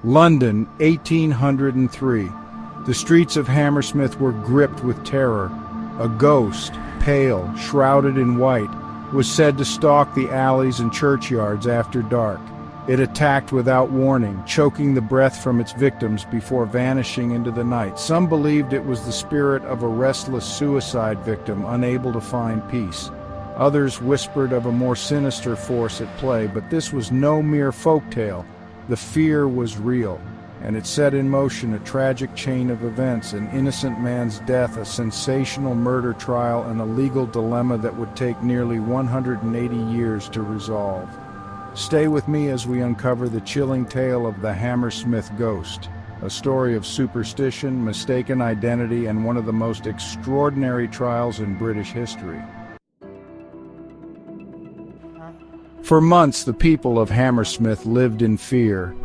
London, 1803. The streets of Hammersmith were gripped with terror. A ghost, pale, shrouded in white, was said to stalk the alleys and churchyards after dark. It attacked without warning, choking the breath from its victims before vanishing into the night. Some believed it was the spirit of a restless suicide victim unable to find peace. Others whispered of a more sinister force at play, but this was no mere folktale. The fear was real, and it set in motion a tragic chain of events: an innocent man's death, a sensational murder trial, and a legal dilemma that would take nearly 180 years to resolve. Stay with me as we uncover the chilling tale of the Hammersmith Ghost, a story of superstition, mistaken identity, and one of the most extraordinary trials in British history. For months, the people of Hammersmith lived in fear.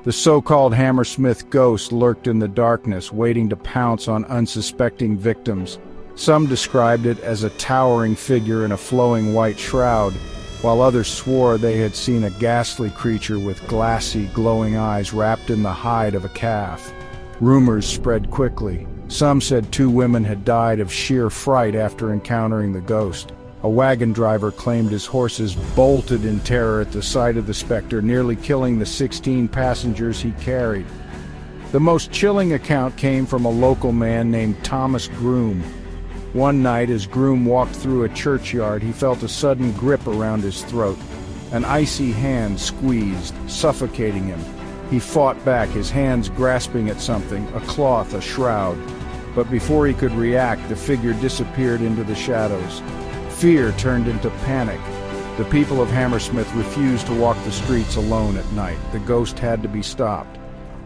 The so-called Hammersmith Ghost lurked in the darkness, waiting to pounce on unsuspecting victims. Some described it as a towering figure in a flowing white shroud, while others swore they had seen a ghastly creature with glassy, glowing eyes wrapped in the hide of a calf. Rumors spread quickly. Some said 2 women had died of sheer fright after encountering the ghost. A wagon driver claimed his horses bolted in terror at the sight of the specter, nearly killing the 16 passengers he carried. The most chilling account came from a local man named Thomas Groom. One night, as Groom walked through a churchyard, he felt a sudden grip around his throat. An icy hand squeezed, suffocating him. He fought back, his hands grasping at something, a cloth, a shroud. But before he could react, the figure disappeared into the shadows. Fear turned into panic. The people of Hammersmith refused to walk the streets alone at night. The ghost had to be stopped.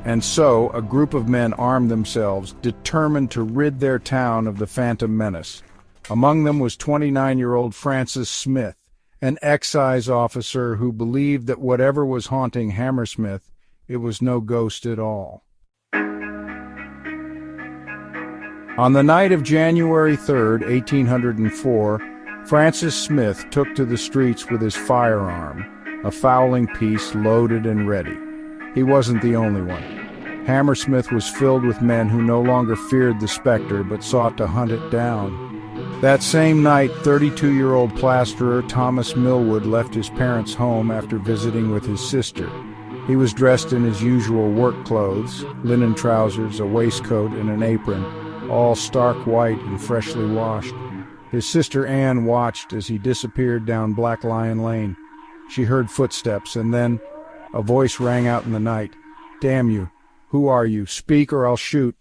And so, a group of men armed themselves, determined to rid their town of the phantom menace. Among them was 29-year-old Francis Smith, an excise officer who believed that whatever was haunting Hammersmith, it was no ghost at all. On the night of January 3rd, 1804, Francis Smith took to the streets with his firearm, a fowling piece loaded and ready. He wasn't the only one. Hammersmith was filled with men who no longer feared the specter but sought to hunt it down. That same night, 32-year-old plasterer Thomas Millwood left his parents' home after visiting with his sister. He was dressed in his usual work clothes, linen trousers, a waistcoat, and an apron, all stark white and freshly washed. His sister Anne watched as he disappeared down Black Lion Lane. She heard footsteps, and then a voice rang out in the night. "Damn you! Who are you? Speak or I'll shoot!"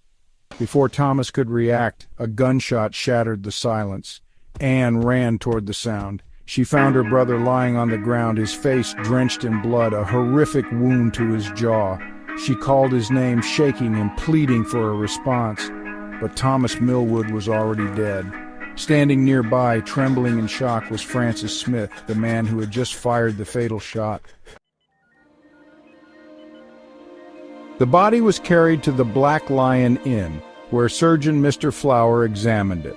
Before Thomas could react, a gunshot shattered the silence. Anne ran toward the sound. She found her brother lying on the ground, his face drenched in blood, a horrific wound to his jaw. She called his name, shaking and pleading for a response. But Thomas Millwood was already dead. Standing nearby, trembling in shock, was Francis Smith, the man who had just fired the fatal shot. The body was carried to the Black Lion Inn, where surgeon Mr. Flower examined it.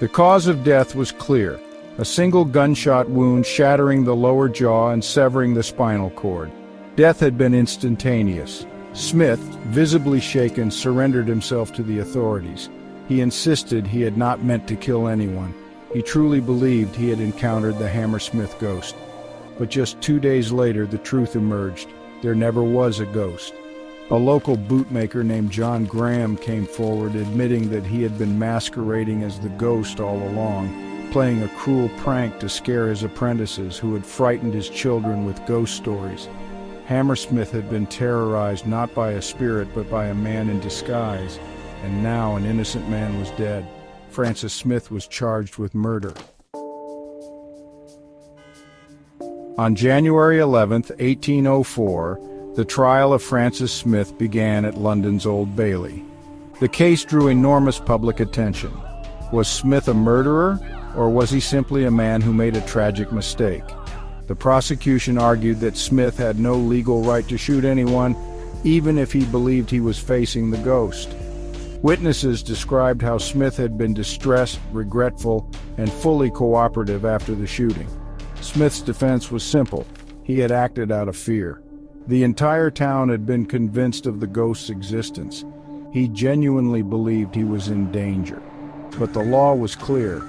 The cause of death was clear: a single gunshot wound shattering the lower jaw and severing the spinal cord. Death had been instantaneous. Smith, visibly shaken, surrendered himself to the authorities. He insisted he had not meant to kill anyone. He truly believed he had encountered the Hammersmith Ghost. But just 2 days later, the truth emerged. There never was a ghost. A local bootmaker named John Graham came forward, admitting that he had been masquerading as the ghost all along, playing a cruel prank to scare his apprentices who had frightened his children with ghost stories. Hammersmith had been terrorized not by a spirit but by a man in disguise. And now an innocent man was dead. Francis Smith was charged with murder. On January 11, 1804, the trial of Francis Smith began at London's Old Bailey. The case drew enormous public attention. Was Smith a murderer, or was he simply a man who made a tragic mistake? The prosecution argued that Smith had no legal right to shoot anyone, even if he believed he was facing the ghost. Witnesses described how Smith had been distressed, regretful, and fully cooperative after the shooting. Smith's defense was simple: he had acted out of fear. The entire town had been convinced of the ghost's existence. He genuinely believed he was in danger. But the law was clear.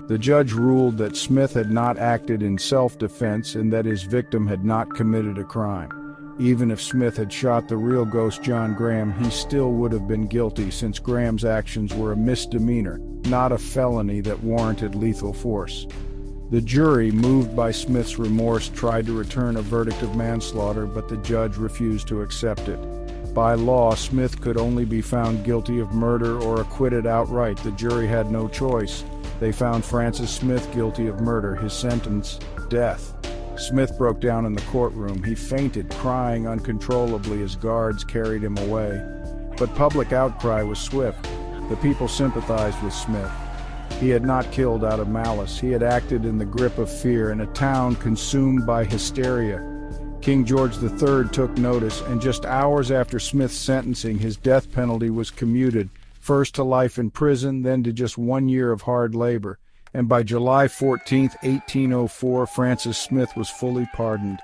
The judge ruled that Smith had not acted in self-defense and that his victim had not committed a crime. Even if Smith had shot the real ghost John Graham, he still would have been guilty since Graham's actions were a misdemeanor, not a felony that warranted lethal force. The jury, moved by Smith's remorse, tried to return a verdict of manslaughter, but the judge refused to accept it. By law, Smith could only be found guilty of murder or acquitted outright. The jury had no choice. They found Francis Smith guilty of murder. His sentence, death. Smith broke down in the courtroom. He fainted, crying uncontrollably as guards carried him away. But public outcry was swift. The people sympathized with Smith. He had not killed out of malice. He had acted in the grip of fear in a town consumed by hysteria. King George III took notice, and just hours after Smith's sentencing, his death penalty was commuted, first to life in prison, then to just 1 year of hard labor. And by July 14, 1804, Francis Smith was fully pardoned.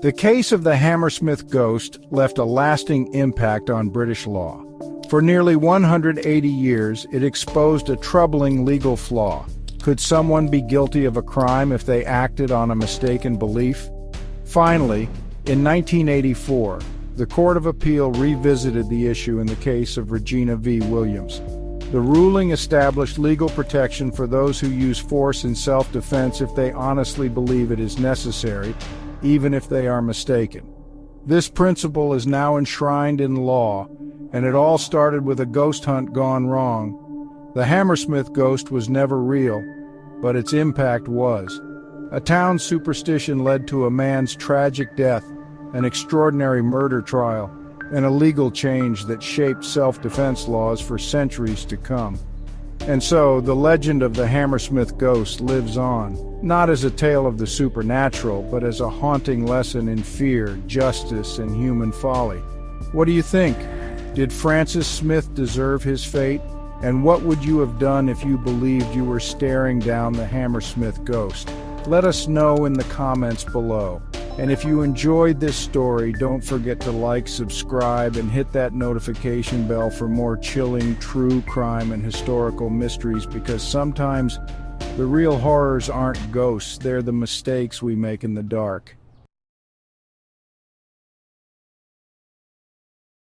The case of the Hammersmith Ghost left a lasting impact on British law. For nearly 180 years, it exposed a troubling legal flaw. Could someone be guilty of a crime if they acted on a mistaken belief? Finally, in 1984, the Court of Appeal revisited the issue in the case of Regina v. Williams. The ruling established legal protection for those who use force in self-defense if they honestly believe it is necessary, even if they are mistaken. This principle is now enshrined in law, and it all started with a ghost hunt gone wrong. The Hammersmith ghost was never real, but its impact was. A town superstition led to a man's tragic death, an extraordinary murder trial, and a legal change that shaped self-defense laws for centuries to come. And so, the legend of the Hammersmith Ghost lives on, not as a tale of the supernatural, but as a haunting lesson in fear, justice, and human folly. What do you think? Did Francis Smith deserve his fate? And what would you have done if you believed you were staring down the Hammersmith Ghost? Let us know in the comments below. And if you enjoyed this story, don't forget to like, subscribe, and hit that notification bell for more chilling true crime and historical mysteries, because sometimes the real horrors aren't ghosts, they're the mistakes we make in the dark.